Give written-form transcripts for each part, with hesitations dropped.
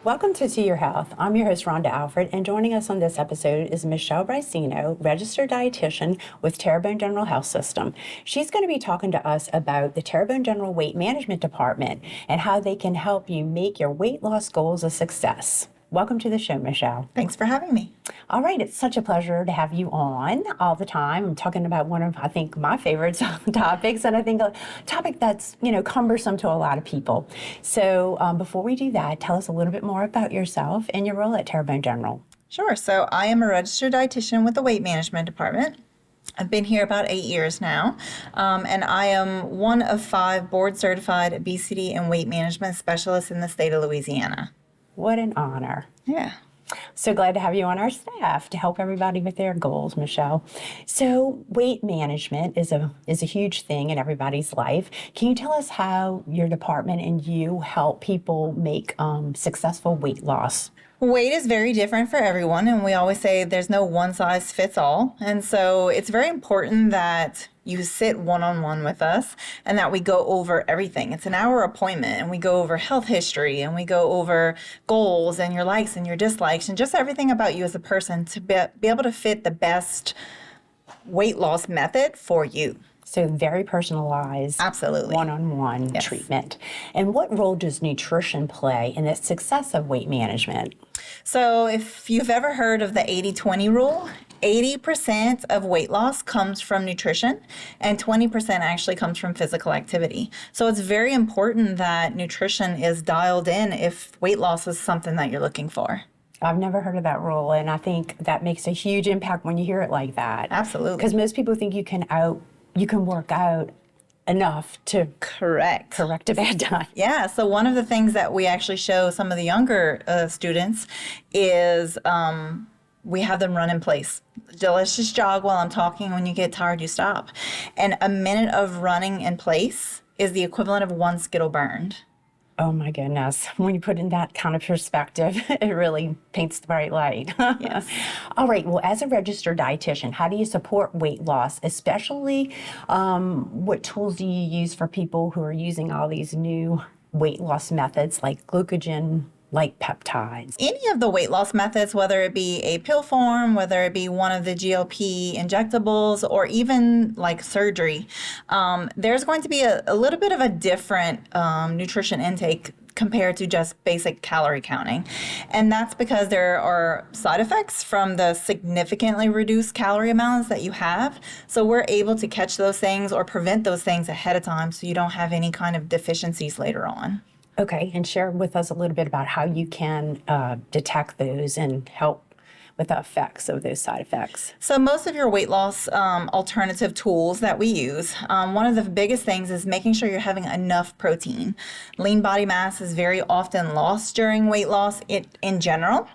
Welcome to Your Health. I'm your host, Rhonda Alfred, and joining us on this episode is Michelle Bricino, registered dietitian with Terrebonne General Health System. She's going to be talking to us about the Terrebonne General Weight Management Department and how they can help you make your weight loss goals a success. Welcome to the show, Michelle. Thanks for having me. All right, it's such a pleasure to have you on all the time. I'm talking about one of, I think, my favorite topics, and I think a topic that's, cumbersome to a lot of people. So before we do that, tell us a little bit more about yourself and your role at Terrebonne General. Sure. So I am a registered dietitian with the Weight Management Department. I've been here about 8 years now, and I am one of 5 board-certified obesity and weight management specialists in the state of Louisiana. What an honor. Yeah. So glad to have you on our staff to help everybody with their goals, Michelle. So weight management is a huge thing in everybody's life. Can you tell us how your department and you help people make successful weight loss? Weight is very different for everyone, and we always say there's no one size fits all. And so it's very important that you sit one-on-one with us and that we go over everything. It's an hour appointment, and we go over health history, and we go over goals and your likes and your dislikes and just everything about you as a person to be able to fit the best weight loss method for you. So very personalized, absolutely, one-on-one treatment. And what role does nutrition play in the success of weight management? So if you've ever heard of the 80-20 rule, 80% of weight loss comes from nutrition and 20% actually comes from physical activity. So it's very important that nutrition is dialed in if weight loss is something that you're looking for. I've never heard of that rule, and I think that makes a huge impact when you hear it like that. Absolutely. Because most people think you can work out enough to correct a bad diet. Yeah, so one of the things that we actually show some of the younger students is we have them run in place. Let's just jog while I'm talking. When you get tired, you stop. And a minute of running in place is the equivalent of 1 Skittle burned. Oh my goodness. When you put in that kind of perspective, it really paints the bright light. Yes. All right. Well, as a registered dietitian, how do you support weight loss? Especially, what tools do you use for people who are using all these new weight loss methods like glucagon, like peptides? Any of the weight loss methods, whether it be a pill form, whether it be one of the GLP injectables, or even like surgery, there's going to be a little bit of a different nutrition intake compared to just basic calorie counting. And that's because there are side effects from the significantly reduced calorie amounts that you have. So we're able to catch those things or prevent those things ahead of time so you don't have any kind of deficiencies later on. Okay, and share with us a little bit about how you can detect those and help with the effects of those side effects. So most of your weight loss alternative tools that we use, one of the biggest things is making sure you're having enough protein. Lean body mass is very often lost during weight loss in general.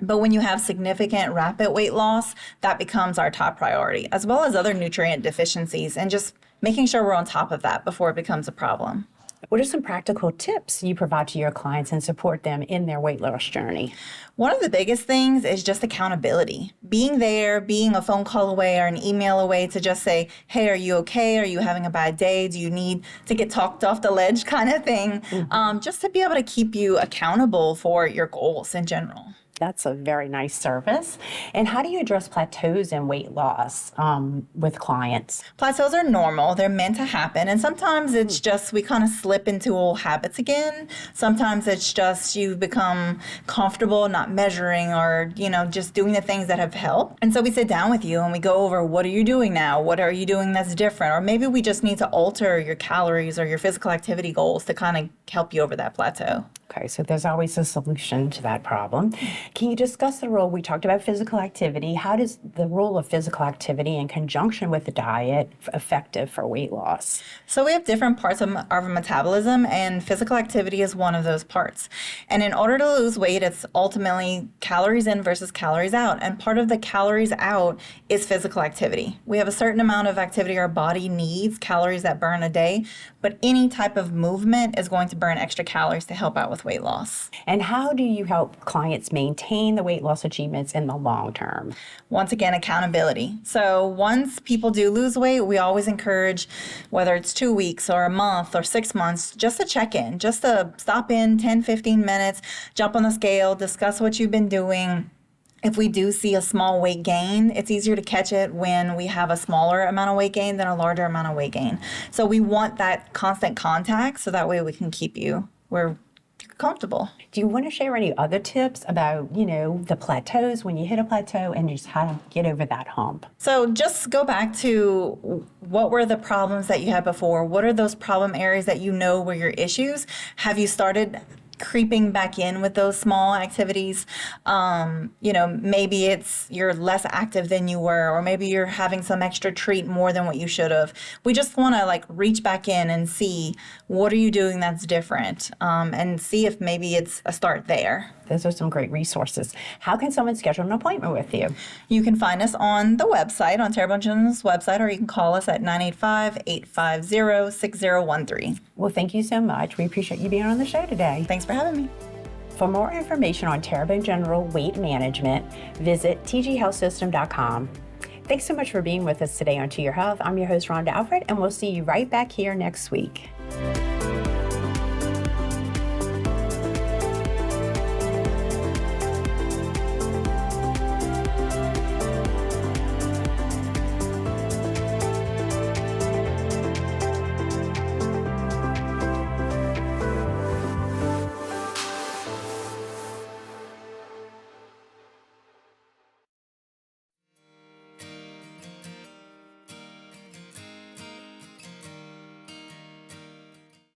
But when you have significant rapid weight loss, that becomes our top priority, as well as other nutrient deficiencies, and just making sure we're on top of that before it becomes a problem. What are some practical tips you provide to your clients and support them in their weight loss journey? One of the biggest things is just accountability. Being there, being a phone call away or an email away to just say, hey, are you okay? Are you having a bad day? Do you need to get talked off the ledge kind of thing? Mm-hmm. Just to be able to keep you accountable for your goals in general. That's a very nice service. And how do you address plateaus in weight loss with clients? Plateaus are normal. They're meant to happen. And sometimes it's just we kind of slip into old habits again. Sometimes it's just you become comfortable not measuring or, just doing the things that have helped. And so we sit down with you and we go over, what are you doing now? What are you doing that's different? Or maybe we just need to alter your calories or your physical activity goals to kind of help you over that plateau. Okay, so there's always a solution to that problem. Can you discuss the role? We talked about physical activity. How does the role of physical activity in conjunction with the diet effective for weight loss? So we have different parts of our metabolism, and physical activity is one of those parts. And in order to lose weight, it's ultimately calories in versus calories out. And part of the calories out is physical activity. We have a certain amount of activity our body needs, calories that burn a day, but any type of movement is going to burn extra calories to help out with weight loss. And how do you help clients maintain the weight loss achievements in the long term? Once again, accountability. So once people do lose weight, we always encourage, whether it's 2 weeks or a month or 6 months, just to check in, just to stop in 10, 15 minutes, jump on the scale, discuss what you've been doing. If we do see a small weight gain, it's easier to catch it when we have a smaller amount of weight gain than a larger amount of weight gain. So we want that constant contact so that way we can keep you where you're comfortable. Do you want to share any other tips about, the plateaus when you hit a plateau and just how to get over that hump? So just go back to what were the problems that you had before? What are those problem areas that you know were your issues? Have you started creeping back in with those small activities? Maybe it's you're less active than you were, or maybe you're having some extra treat more than what you should have. We just want to reach back in and see what are you doing that's different, and see if maybe it's a start there. Those are some great resources. How can someone schedule an appointment with you? You can find us on the website, on Terrebonne General's website, or you can call us at 985-850-6013. Well, thank you so much. We appreciate you being on the show today. Thanks for having me. For more information on Terrebonne General weight management, visit tghealthsystem.com. Thanks so much for being with us today on To Your Health. I'm your host, Rhonda Alfred, and we'll see you right back here next week.